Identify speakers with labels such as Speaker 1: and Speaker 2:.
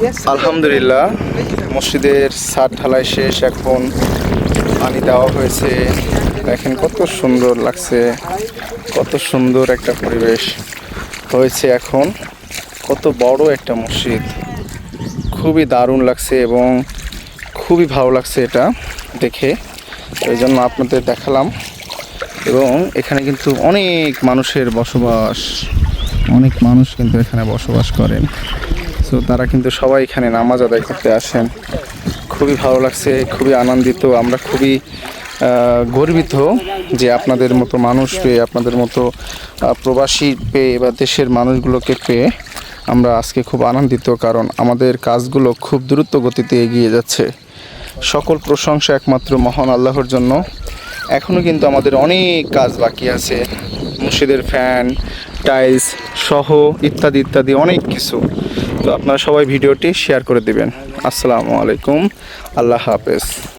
Speaker 1: আলহামদুলিল্লাহ, মসজিদের ছাদ ঢালাই শেষ, এখন পানি দেওয়া হয়েছে। দেখেন কত সুন্দর লাগছে, কত সুন্দর একটা পরিবেশ হয়েছে। এখন কত বড় একটা মসজিদ, খুবই দারুণ লাগছে এবং খুবই ভালো লাগছে এটা দেখে, এই জন্য আপনাদের দেখালাম। এবং এখানে কিন্তু অনেক মানুষের বসবাস, অনেক মানুষ কিন্তু এখানে বসবাস করেন। তো তারা কিন্তু সবাই এখানে নামাজ আদায় করতে আসেন। খুবই ভালো লাগছে, খুবই আনন্দিত, আমরা খুবই গর্বিত যে আপনাদের মতো মানুষ পেয়ে, আপনাদের মতো প্রবাসী পেয়ে বা দেশের মানুষগুলোকে পেয়ে আমরা আজকে খুব আনন্দিত, কারণ আমাদের কাজগুলো খুব দ্রুত গতিতে এগিয়ে যাচ্ছে। সকল প্রশংসা একমাত্র মহান আল্লাহর জন্য। এখনও কিন্তু আমাদের অনেক কাজ বাকি আছে, মসজিদের ফ্যান, টাইলস সহ ইত্যাদি ইত্যাদি অনেক কিছু। তো আপনারা সবাই ভিডিওটি শেয়ার করে দিবেন। আসসালামু আলাইকুম, আল্লাহ হাফেজ।